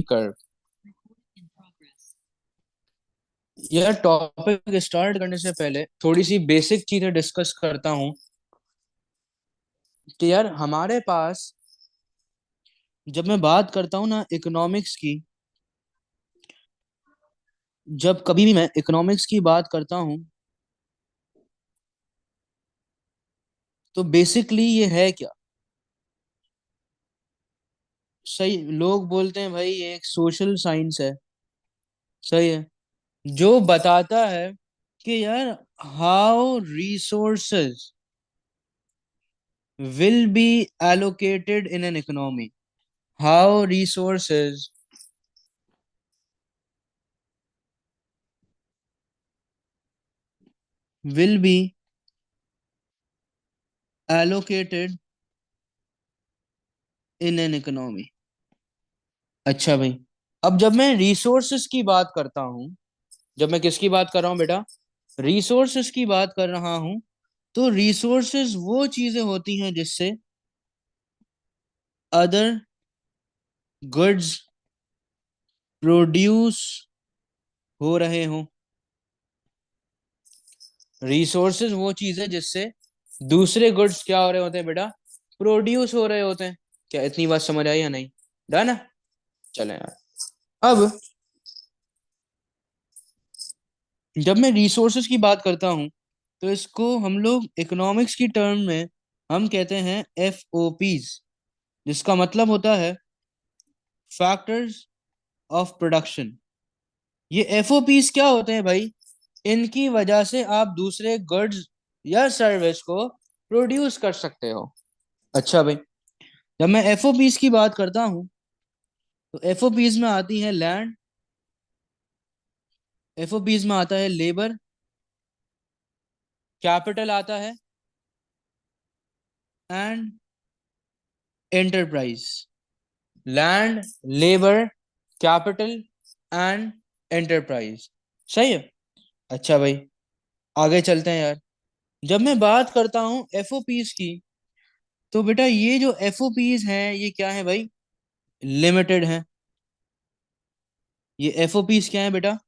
कर। यार topic start करने से पहले थोड़ी सी बेसिक चीजें डिस्कस करता हूँ कि यार हमारे पास, जब मैं बात करता हूँ ना इकोनॉमिक्स की, जब कभी भी मैं इकोनॉमिक्स की बात करता हूँ तो बेसिकली ये है क्या। सही, लोग बोलते हैं भाई ये एक सोशल साइंस है। सही है। जो बताता है कि यार how resources will be allocated in an economy, how resources will be allocated in an economy। अच्छा भाई, अब जब मैं रिसोर्सेस की बात करता हूँ, जब मैं किसकी बात कर रहा हूँ बेटा, रिसोर्सेस की बात कर रहा हूँ, तो रिसोर्सेस वो चीजें होती हैं जिससे अदर गुड्स प्रोड्यूस हो रहे हों। रिसोर्सेज वो चीज है जिससे दूसरे गुड्स क्या हो रहे होते हैं बेटा, प्रोड्यूस हो रहे होते हैं। क्या इतनी बात समझ आई या नहीं? डन है। चले यार। अब जब मैं रिसोर्सेज की बात करता हूं तो इसको हम लोग इकोनॉमिक्स की टर्म में हम कहते हैं एफ ओ पीज, जिसका मतलब होता है फैक्टर्स ऑफ प्रोडक्शन। ये एफ ओ पीज क्या होते हैं भाई? इनकी वजह से आप दूसरे गुड्स या सर्विस को प्रोड्यूस कर सकते हो। अच्छा भाई, जब मैं एफओपीज की बात करता हूं तो एफओपीज में आती है लैंड, एफओपीज में आता है लेबर, कैपिटल आता है, and enterprise. Land, labour, capital and enterprise. सही है। अच्छा भाई, आगे चलते हैं यार। जब मैं बात करता हूं एफओपीज की, तो बेटा ये जो एफओपीज हैं ये क्या है भाई? लिमिटेड है। ये एफओपीज क्या है बेटा?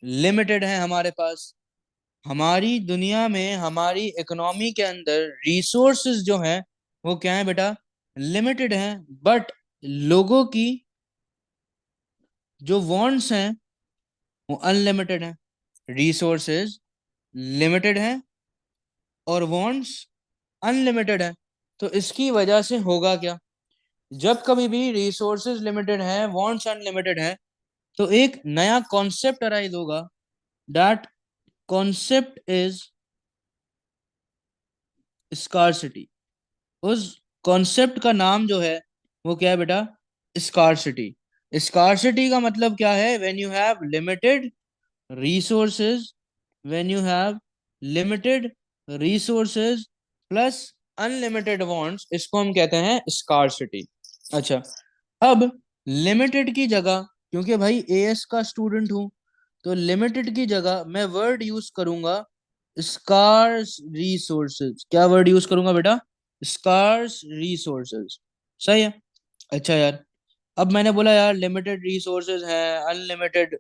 लिमिटेड है हमारे पास। हमारी दुनिया में, हमारी इकोनॉमी के अंदर रिसोर्सेज जो हैं वो क्या है बेटा? लिमिटेड हैं। बट लोगों की जो वांट्स हैं वो अनलिमिटेड हैं। रिसोर्सेज लिमिटेड हैं और वांट्स अनलिमिटेड हैं। तो इसकी वजह से होगा क्या? जब कभी भी रिसोर्सेज लिमिटेड हैं, वांट्स अनलिमिटेड हैं, तो एक नया कॉन्सेप्ट अराइज होगा। That concept is scarcity. उस कॉन्सेप्ट का नाम जो है वो क्या है बेटा? स्कार्सिटी। स्कार्सिटी का मतलब क्या है? When you have limited resources, when you have limited resources plus unlimited wants, इसको हम कहते हैं स्कार्सिटी। अच्छा, अब लिमिटेड की जगह, क्योंकि भाई एएस का स्टूडेंट हूं, तो लिमिटेड की जगह मैं वर्ड यूज करूंगा स्कार्स रिसोर्सेज। क्या वर्ड यूज करूंगा बेटा? Scarce resources. सही है। अच्छा यार, अब मैंने बोला यार लिमिटेड रिसोर्सेज हैं, अनलिमिटेड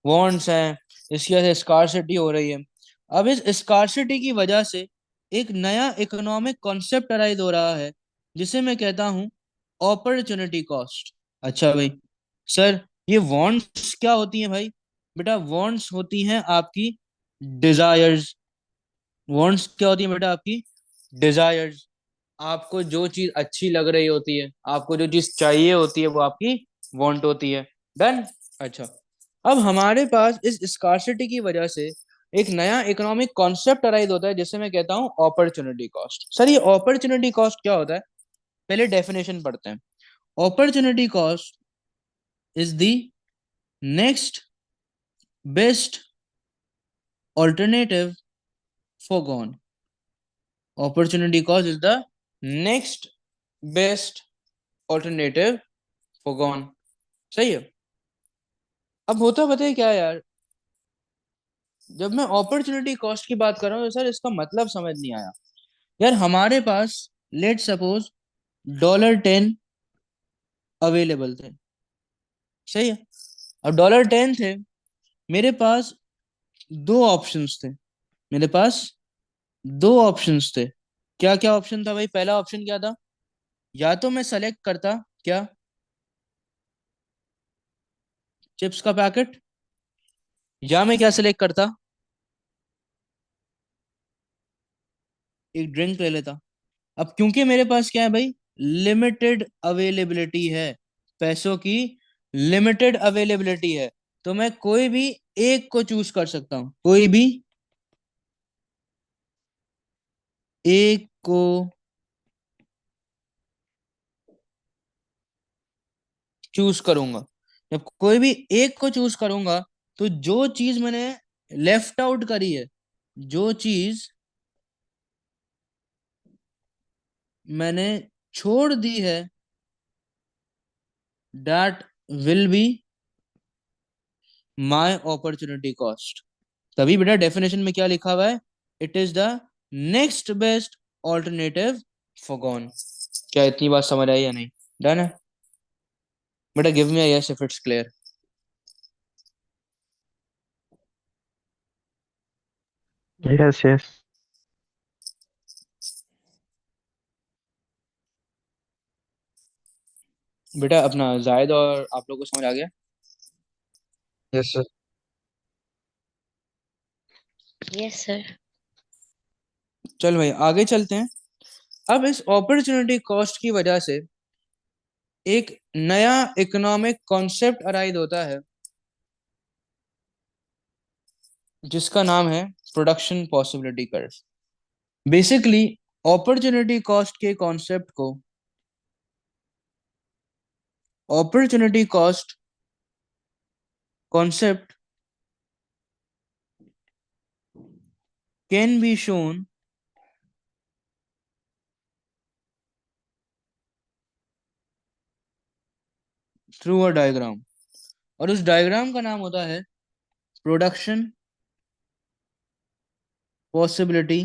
वांट्स हैं, इसकी वजह से स्कार्सिटी हो रही है। अब इस स्कार्सिटी की वजह से एक नया इकोनॉमिक कॉन्सेप्ट अराइज हो रहा है जिसे मैं कहता हूं अपॉर्चुनिटी कॉस्ट। अच्छा भाई, सर ये वांट्स क्या होती हैं भाई? बेटा वांट्स होती हैं आपकी डिजायर्स। वांट्स क्या होती है बेटा? आपकी डिजायर्स। आपको जो चीज अच्छी लग रही होती है, आपको जो चीज चाहिए होती है, वो आपकी वांट होती है। डन। अच्छा, अब हमारे पास इस स्कार्सिटी की वजह से एक नया इकोनॉमिक कॉन्सेप्ट अराइज होता है जिसे मैं कहता हूं अपॉर्चुनिटी कॉस्ट। सर ये अपॉर्चुनिटी कॉस्ट क्या होता है? पहले डेफिनेशन पढ़ते हैं। Opportunity cost is the next best alternative foregone। Opportunity cost is the next best alternative foregone। सही है। अब होता बताइए क्या है यार, जब मैं अपॉर्चुनिटी कॉस्ट की बात कर रहा हूँ तो सर इसका मतलब समझ नहीं आया। यार हमारे पास लेट सपोज $10 अवेलेबल थे। सही है। अब $10 थे, मेरे पास दो ऑप्शंस थे, मेरे पास दो ऑप्शंस थे। क्या क्या ऑप्शन था भाई? पहला ऑप्शन क्या था? या तो मैं सेलेक्ट करता क्या, चिप्स का पैकेट, या मैं क्या सिलेक्ट करता, एक ड्रिंक ले लेता। अब क्योंकि मेरे पास क्या है भाई, लिमिटेड अवेलेबिलिटी है, पैसों की लिमिटेड अवेलेबिलिटी है, तो मैं कोई भी एक को चूज कर सकता हूं, कोई भी एक को चूज करूंगा। जब कोई भी एक को चूज करूंगा, तो जो चीज मैंने लेफ्ट आउट करी है, जो चीज मैंने छोड़ दी है, that will be my opportunity cost. तभी बेटा डेफिनेशन में क्या लिखा हुआ है, it is the next best alternative foregone. क्या इतनी बात समझ आई या नहीं? डन है बेटा, give me yes if it's clear. Yes, yes. बेटा अपना जायद और आप लोग को समझ आ गया? Yes, sir. Yes, sir. चल भाई आगे चलते हैं। अब इस अपॉर्चुनिटी कॉस्ट की वजह से एक नया इकोनॉमिक कॉन्सेप्ट अराइज होता है, जिसका नाम है production possibility curve. Basically opportunity cost के कॉन्सेप्ट को, opportunity cost concept can be shown through a diagram, और उस डायग्राम का नाम होता है प्रोडक्शन पॉसिबिलिटी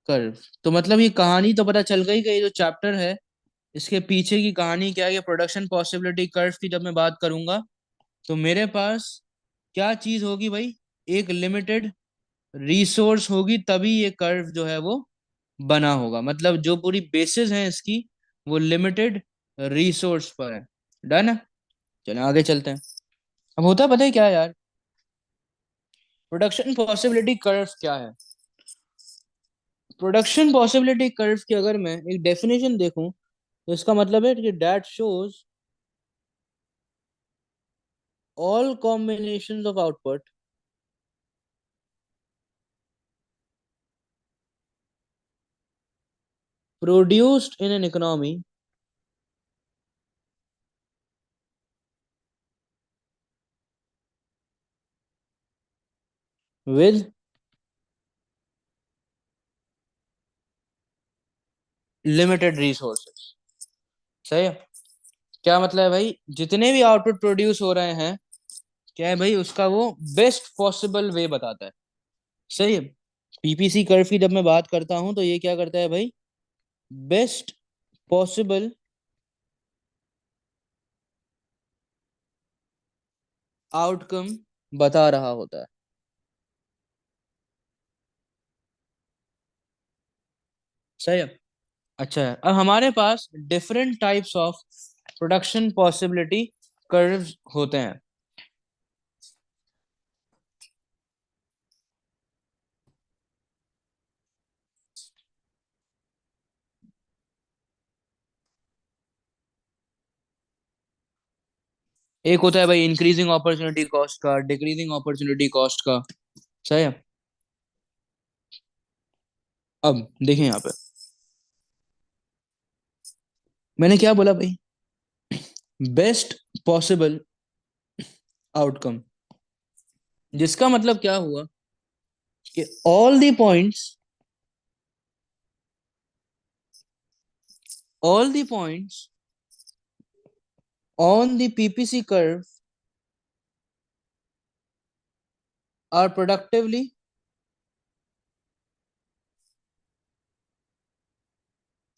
कर्व। तो मतलब ये कहानी तो पता चल गई कि ये जो चैप्टर है, इसके पीछे की कहानी क्या है, ये प्रोडक्शन पॉसिबिलिटी कर्व की जब मैं बात करूंगा, तो मेरे पास क्या चीज होगी भाई, एक लिमिटेड रिसोर्स होगी, तभी ये कर्व जो है वो बना होगा। मतलब जो पूरी बेसिस है इसकी, वो लिमिटेड रिसोर्स पर है। डन है, चलें आगे चलते हैं। अब होता पता है क्या है यार, प्रोडक्शन पॉसिबिलिटी कर्व क्या है? प्रोडक्शन पॉसिबिलिटी कर्व की अगर मैं एक डेफिनेशन देखूं, तो इसका मतलब है कि that shows all combinations of output produced in an economy with limited resources। सही है? क्या मतलब है भाई, जितने भी आउटपुट प्रोड्यूस हो रहे हैं, क्या है भाई, उसका वो बेस्ट पॉसिबल वे बताता है। सही है? पीपीसी कर्व की जब मैं बात करता हूं, तो ये क्या करता है भाई, बेस्ट पॉसिबल आउटकम बता रहा होता है। सही है? अच्छा है, अब हमारे पास different types of production possibility curves होते हैं। एक होता है भाई इंक्रीजिंग अपॉर्चुनिटी कॉस्ट का, डिक्रीजिंग अपॉर्चुनिटी कॉस्ट का। सही है? अब देखें यहाँ पे, मैंने क्या बोला भाई, बेस्ट पॉसिबल आउटकम, जिसका मतलब क्या हुआ कि all the points on the PPC curve are productively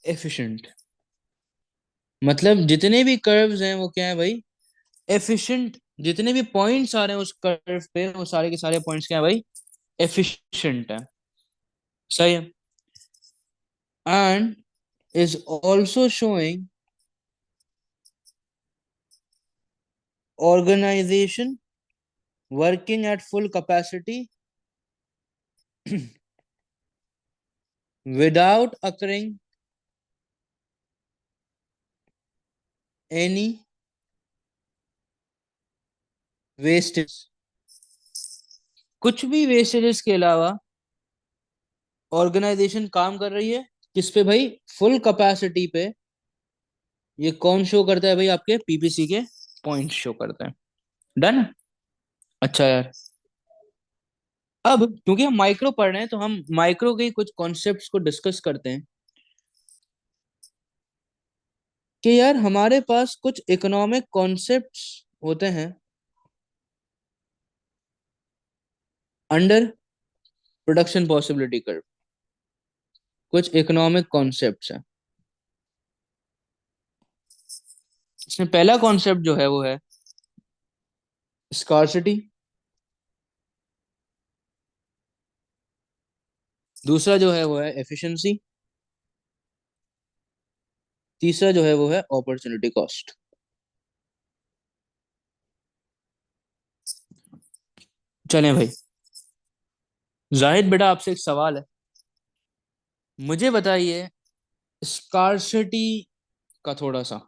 efficient। मतलब जितने भी कर्व्स हैं वो क्या है भाई, एफिशिएंट। जितने भी पॉइंट्स आ रहे हैं उस कर्व पे, वो सारे के सारे पॉइंट्स क्या है भाई, एफिशिएंट है। सही है। And is also showing organization working at full capacity without occurring any wastage। कुछ भी वेस्टेजेस के अलावा ऑर्गेनाइजेशन काम कर रही है किस पे भाई, फुल कैपेसिटी पे। ये कौन शो करता है भाई, आपके पीपीसी के पॉइंट शो करता है। डन। अच्छा यार, अब क्योंकि हम माइक्रो पढ़ रहे हैं तो हम माइक्रो के कुछ कॉन्सेप्ट्स को डिस्कस करते हैं कि यार हमारे पास कुछ इकोनॉमिक कॉन्सेप्ट्स होते हैं अंडर प्रोडक्शन पॉसिबिलिटी कर्व। कुछ इकोनॉमिक कॉन्सेप्ट्स हैं। इसमें पहला कॉन्सेप्ट जो है वो है स्कार्सिटी। दूसरा जो है वो है एफिशिएंसी। तीसरा जो है वो है अपॉर्चुनिटी कॉस्ट। चलें भाई, जाहिद बेटा आपसे एक सवाल है, मुझे बताइए स्कार्सिटी का थोड़ा सा।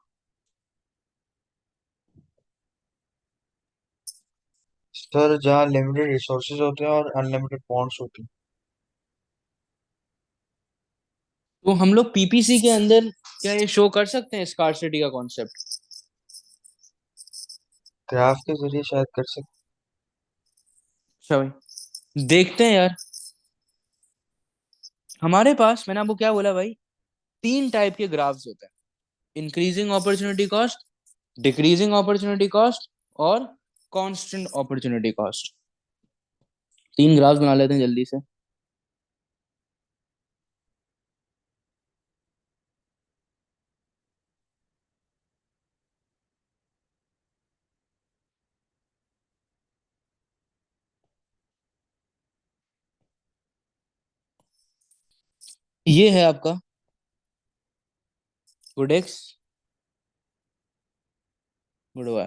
सर जहाँ लिमिटेड रिसोर्सेज होते हैं और अनलिमिटेड बॉन्ड्स होती हैं। तो हम लोग पीपीसी के अंदर क्या ये शो कर सकते हैं स्कार्सिटी का कॉन्सेप्ट? ग्राफ के जरिए शायद कर सकते अच्छा भाई, देखते हैं यार। हमारे पास, मैंने आपको क्या बोला भाई, तीन टाइप के ग्राफ्स होते हैं: increasing opportunity cost, decreasing opportunity cost और कांस्टेंट अपॉर्चुनिटी कॉस्ट। तीन ग्राफ्स बना लेते हैं जल्दी से। ये है आपका good X, good Y,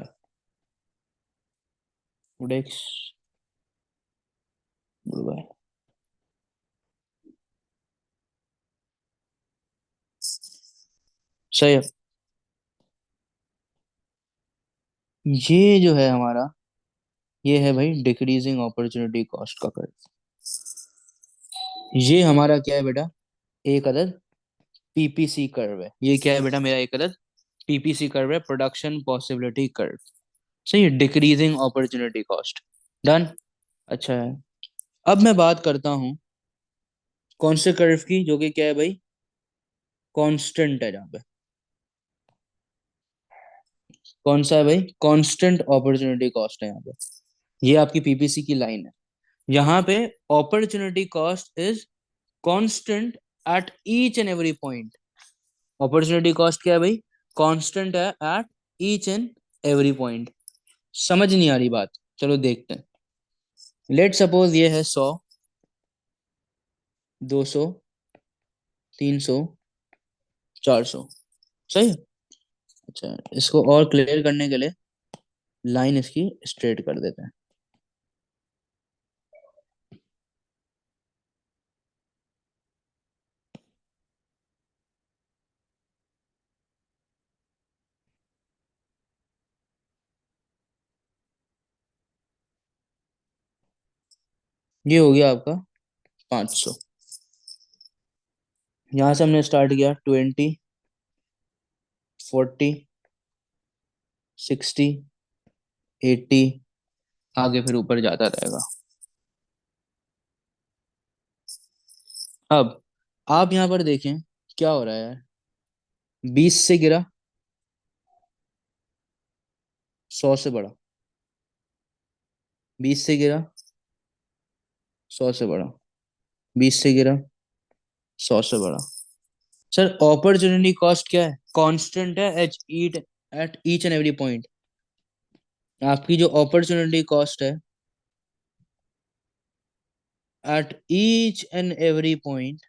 good X, good Y. सही है। ये जो है हमारा, ये है भाई डिक्रीजिंग अपॉर्चुनिटी कॉस्ट का कर्व। ये हमारा क्या है बेटा, एक अदद पीपीसी कर्व है। ये क्या है बेटा, मेरा एक अदद पीपीसी कर्व है, प्रोडक्शन पॉसिबिलिटी कर्व। सही है, डिक्रीजिंग अपॉर्चुनिटी कॉस्ट। डन। अच्छा है, अब मैं बात करता हूँ कौन से कर्व की, जो कि क्या है भाई, कांस्टेंट है। जहाँ पे कौन सा है भाई, कांस्टेंट अपॉर्चुनिटी कॉस्ट है यहाँ पे। ये आपकी पीपीसी की लाइन है। यहाँ पे opportunity cost is constant at each and every point. Opportunity cost क्या है भाई, कांस्टेंट है at each and every point. समझ नहीं आ रही बात, चलो देखते हैं। लेट सपोज ये है 100, 200, 300, 400। सही है। अच्छा, इसको और क्लियर करने के लिए लाइन इसकी स्ट्रेट कर देते हैं। ये हो गया आपका 500। यहाँ से हमने स्टार्ट किया 20, 40, 60, 80, आगे फिर ऊपर जाता रहेगा। अब आप यहाँ पर देखें क्या हो रहा है यार, 20 से गिरा, 100 से बढ़ा, 20 से गिरा, 100 से बढ़ा, 20 से गिरा, 100 से बढ़ा। सर अपॉर्चुनिटी कॉस्ट क्या है? कांस्टेंट है at each and every point. आपकी जो अपॉर्चुनिटी कॉस्ट है at each and every point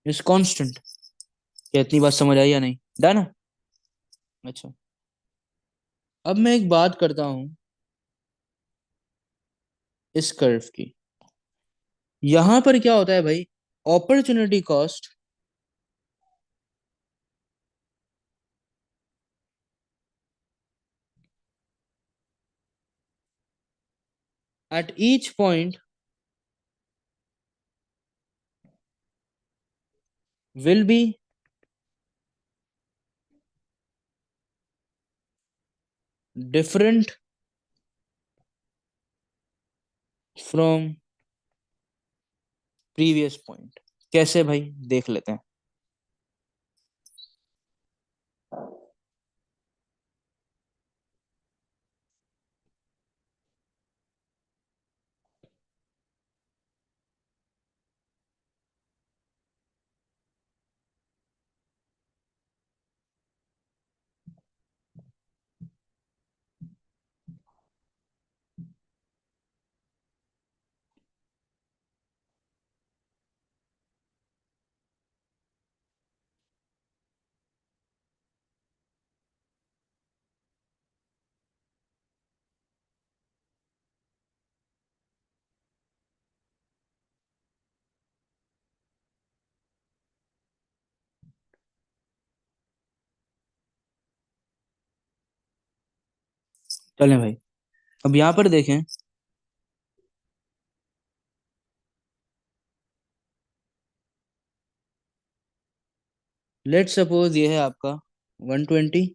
is constant. क्या इतनी बात समझ आई या नहीं? डन। अच्छा, अब मैं एक बात करता हूं इस कर्व की। यहां पर क्या होता है भाई? Opportunity cost at each point will be different from previous point. कैसे भाई? देख लेते हैं। चलें भाई, अब यहां पर देखें। लेट सपोज ये है आपका 120।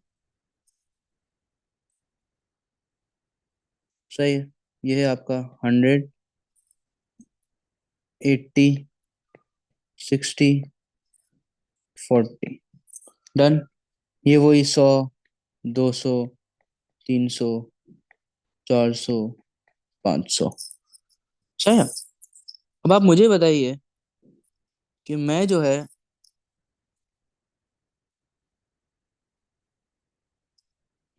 सही है। ये है आपका 100, 80, 60, 40। डन। ये वही 100, 200, 300, 400, 500। सही है। अब आप मुझे बताइए कि मैं जो है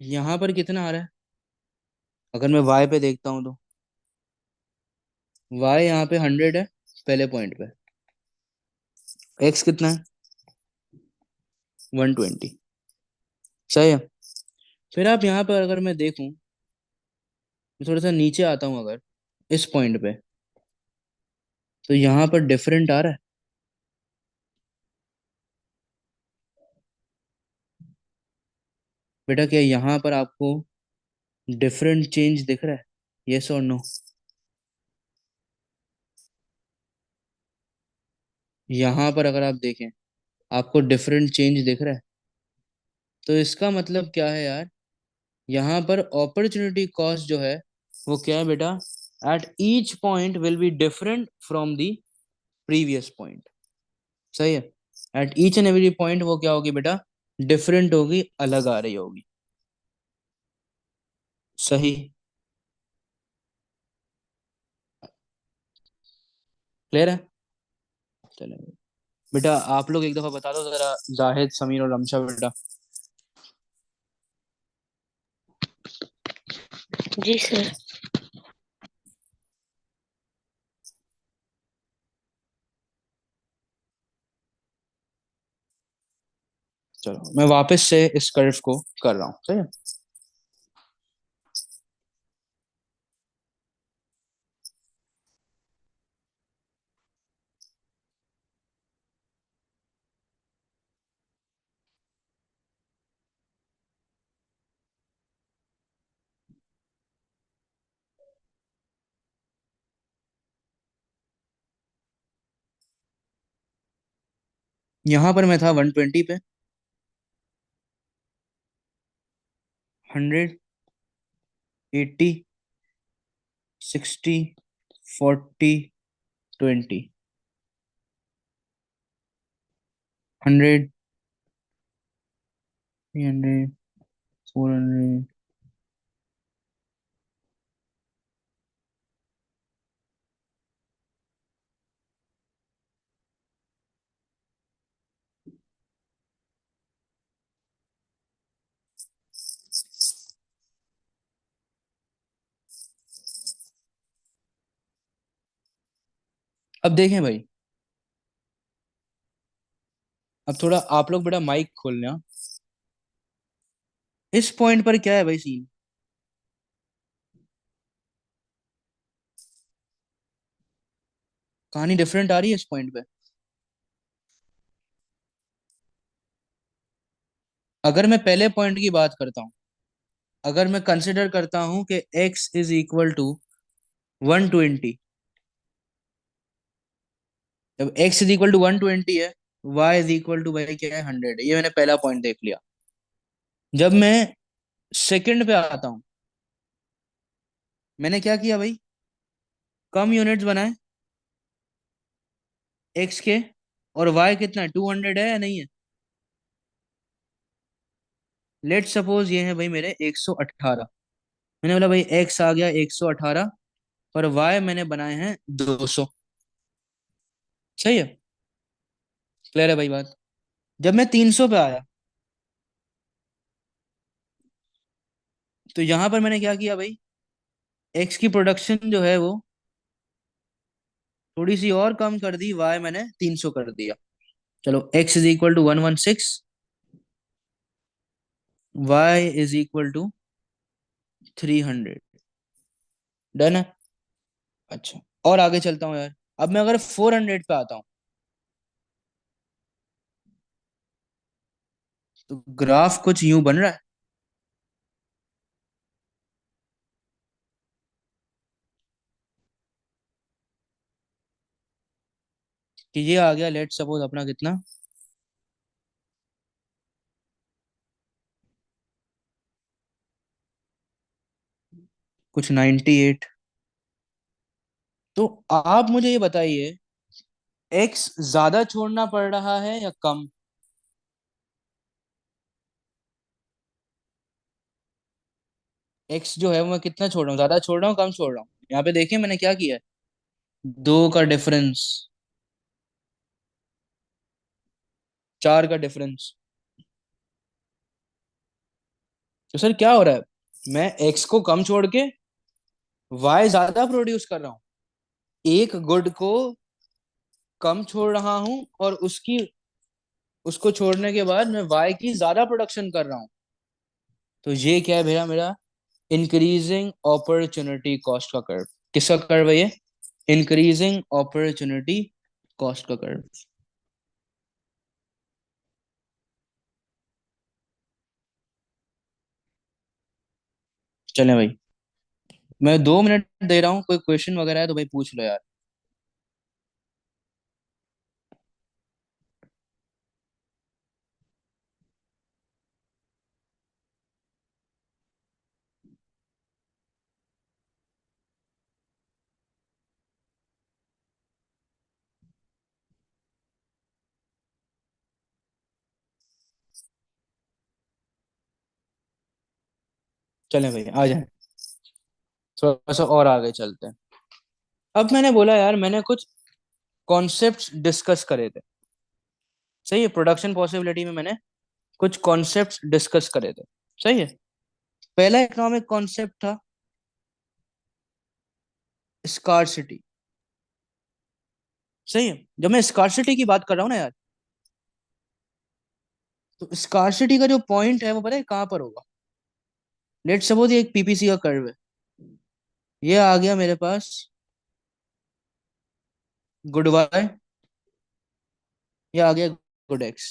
यहाँ पर कितना आ रहा है? अगर मैं वाई पे देखता हूँ तो वाई यहाँ पे 100 है पहले पॉइंट पे। एक्स कितना है? 120। सही है। फिर आप यहाँ पर अगर मैं देखूँ, मैं थोड़ा सा नीचे आता हूँ अगर इस पॉइंट पे, तो यहाँ पर डिफरेंट आ रहा है। बेटा क्या यहाँ पर आपको डिफरेंट चेंज दिख रहा है? यस और नो? यहाँ पर अगर आप देखें, आपको डिफरेंट चेंज दिख रहा है। तो इसका मतलब क्या है यार? यहाँ पर अपॉर्चुनिटी कॉस्ट जो है वो क्या है बेटा? At each point will be different from the previous point. सही है। At each and every point वो क्या होगी बेटा? डिफरेंट होगी, अलग आ रही होगी। सही। क्लियर है? चलो बेटा, आप लोग एक दफा बता दो जरा, जाहिद, समीर और रमशा बेटा। जी सर। चलो मैं वापस से इस कर्व को कर रहा हूँ। सही है। यहाँ पर मैं था 120 पे। 100, 80, 60, 40, 20। 100, 300, 400, अब देखें भाई, अब थोड़ा आप लोग बड़ा माइक खोलना। इस पॉइंट पर क्या है भाई सीन? कहानी डिफरेंट आ रही है इस पॉइंट पे। अगर मैं पहले पॉइंट की बात करता हूँ, अगर मैं कंसिडर करता हूं कि x इज इक्वल टू 120, जब x इज इक्वल टू 120 है, y इज इक्वल टू भाई क्या है 100, ये मैंने पहला पॉइंट देख लिया। जब मैं सेकंड पे आता हूं, मैंने क्या किया भाई, कम यूनिट्स बनाए x के, और y कितना है, 200 है या नहीं है? लेट सपोज ये है भाई मेरे 118। मैंने बोला भाई x आ गया 118, और y मैंने बनाए हैं 200। सही है, क्लियर है भाई बात? जब मैं 300 पे आया, तो यहां पर मैंने क्या किया भाई, x की प्रोडक्शन जो है वो थोड़ी सी और कम कर दी, y मैंने 300 कर दिया। चलो x is equal to 116, y is equal to 300। Done है। अच्छा, और आगे चलता हूँ यार। अब मैं अगर 400 पे आता हूँ, तो ग्राफ कुछ यूं बन रहा है कि ये आ गया, लेट सपोज अपना कितना, कुछ 98। तो आप मुझे ये बताइए, x ज्यादा छोड़ना पड़ रहा है या कम? x जो है वो मैं कितना छोड़ रहा हूँ, ज्यादा छोड़ रहा हूँ कम छोड़ रहा हूँ? यहाँ पे देखिए मैंने क्या किया है, दो का डिफरेंस, चार का डिफरेंस। तो सर क्या हो रहा है, मैं x को कम छोड़ के y ज्यादा प्रोड्यूस कर रहा हूँ, एक गुड को कम छोड़ रहा हूँ, और उसकी, उसको छोड़ने के बाद मैं y की ज्यादा प्रोडक्शन कर रहा हूँ। तो ये क्या है भैया, मेरा इंक्रीजिंग अपॉर्चुनिटी कॉस्ट का कर्व। किसका कर्व है ये? इंक्रीजिंग अपॉर्चुनिटी कॉस्ट का कर्व। चलें भाई, मैं 2 मिनट दे रहा हूँ, कोई क्वेश्चन वगैरह है तो भाई पूछ लो यार। चलें भाई आ जाए, थोड़ा सा और आगे चलते हैं। अब मैंने बोला यार, मैंने कुछ कॉन्सेप्ट्स डिस्कस करे थे। सही है, प्रोडक्शन पॉसिबिलिटी में मैंने कुछ कॉन्सेप्ट्स डिस्कस करे थे। सही है। पहला इकोनॉमिक कॉन्सेप्ट था स्कार्सिटी। सही है, जब मैं स्कार्सिटी की बात कर रहा हूँ ना यार, तो स्कार्सिटी का जो पॉइंट है वो पता है कहाँ पर होगा? लेट सपोज ये एक पीपीसी का कर्व है, ये आ गया मेरे पास गुड वाई, ये आ गया गुड एक्स।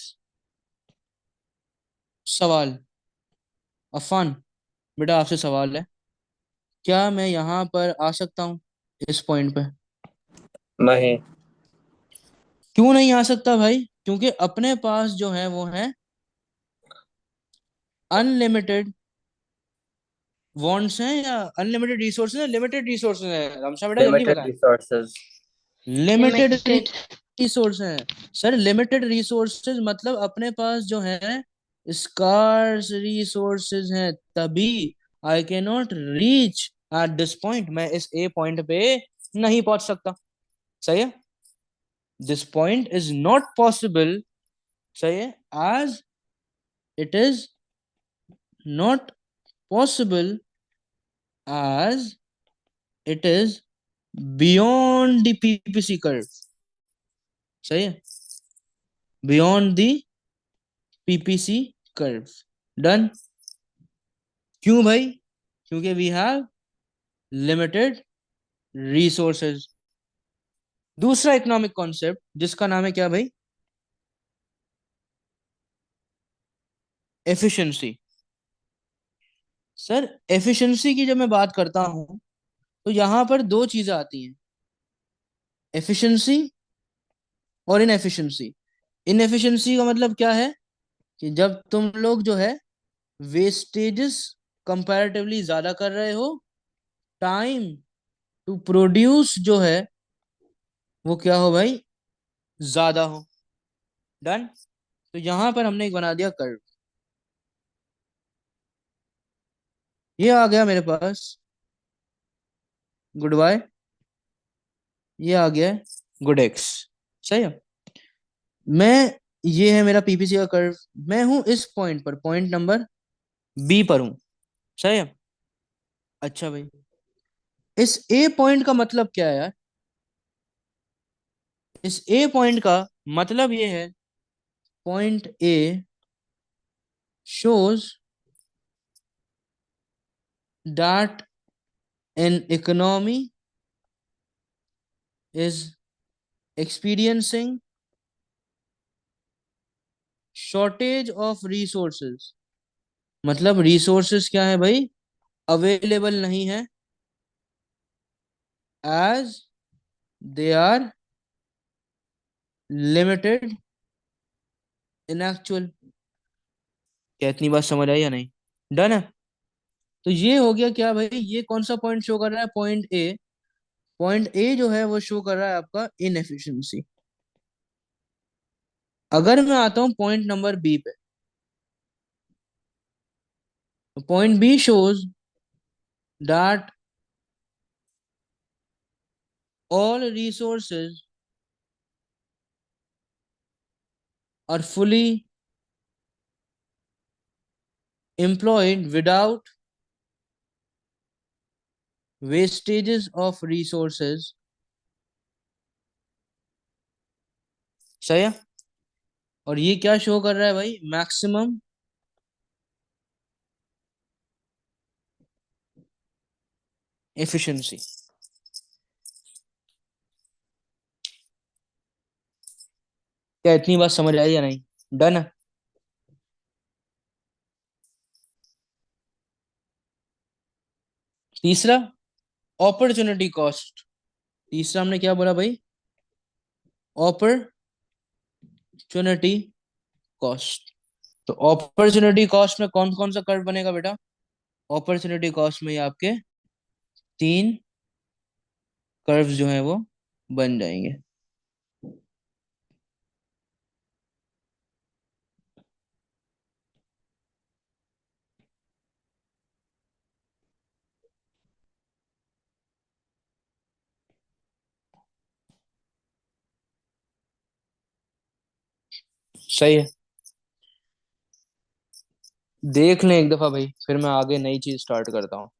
सवाल, अफान, बेटा आपसे सवाल है, क्या मैं यहाँ पर आ सकता हूँ इस पॉइंट पे? नहीं। क्यों नहीं आ सकता भाई? क्योंकि अपने पास जो है वो है अनलिमिटेड वांट्स हैं, या अनलिमिटेड रिसोर्सेज है, लिमिटेड रिसोर्सेज है? रमशा बेटा जल्दी लिमिटेड बताएं। रिसोर्सेज। Limited Limited. रिसोर्स हैं। सर लिमिटेड रिसोर्सेज मतलब अपने पास जो है स्कार्स रिसोर्सेज हैं, तभी I can not reach at this point, मैं इस ए पॉइंट पे नहीं पहुंच सकता। सही है, this point is not possible. सही है, as it is not possible, as it is beyond the PPC curve. सही है, beyond the PPC curve. Done. क्यों भाई? क्योंकि वी हैव लिमिटेड रिसोर्सेज। दूसरा इकोनॉमिक कॉन्सेप्ट जिसका नाम है क्या भाई? एफिशिएंसी। सर एफिशिएंसी की जब मैं बात करता हूं तो यहां पर दो चीजें आती हैं, एफिशिएंसी और इनएफिशिएंसी। इनएफिशिएंसी का मतलब क्या है कि जब तुम लोग जो है वेस्टेजेस कंपैरेटिवली ज्यादा कर रहे हो, टाइम टू प्रोड्यूस जो है वो क्या हो भाई, ज्यादा हो। डन। तो यहां पर हमने एक बना दिया कर्व। ये आ गया मेरे पास, गुड बाय। ये आ गया गुड एक्स। सही है। मैं, ये है मेरा पीपीसी का कर्व। मैं हूं इस पॉइंट पर, पॉइंट नंबर बी पर हूं। सही है। अच्छा भाई, इस ए पॉइंट का मतलब क्या है यार? इस ए पॉइंट का मतलब ये है, point A shows that an economy is experiencing shortage of resources। मतलब रिसोर्सेस क्या है भाई, अवेलेबल नहीं है, as they are limited in actual. क्या इतनी बात समझ आई या नहीं? डन है। तो ये हो गया क्या भाई, ये कौन सा पॉइंट शो कर रहा है? Point A. पॉइंट ए जो है वो शो कर रहा है आपका इनएफिशिएंसी। अगर मैं आता हूं पॉइंट नंबर बी पे, तो point B shows that all resources are fully employed without wastages of resources। सही है। और ये क्या शो कर रहा है भाई, मैक्सिमम एफिशिएंसी। क्या इतनी बात समझ आई या नहीं? डन है। तीसरा, अपॉर्चुनिटी कॉस्ट। तीसरा हमने क्या बोला भाई, अपॉर्चुनिटी कॉस्ट। तो अपॉर्चुनिटी कॉस्ट में कौन कौन सा कर्व बनेगा बेटा? अपॉर्चुनिटी कॉस्ट में ये आपके तीन कर्व्स जो हैं वो बन जाएंगे। सही है। देख लें एक दफा भाई, फिर मैं आगे नई चीज स्टार्ट करता हूँ।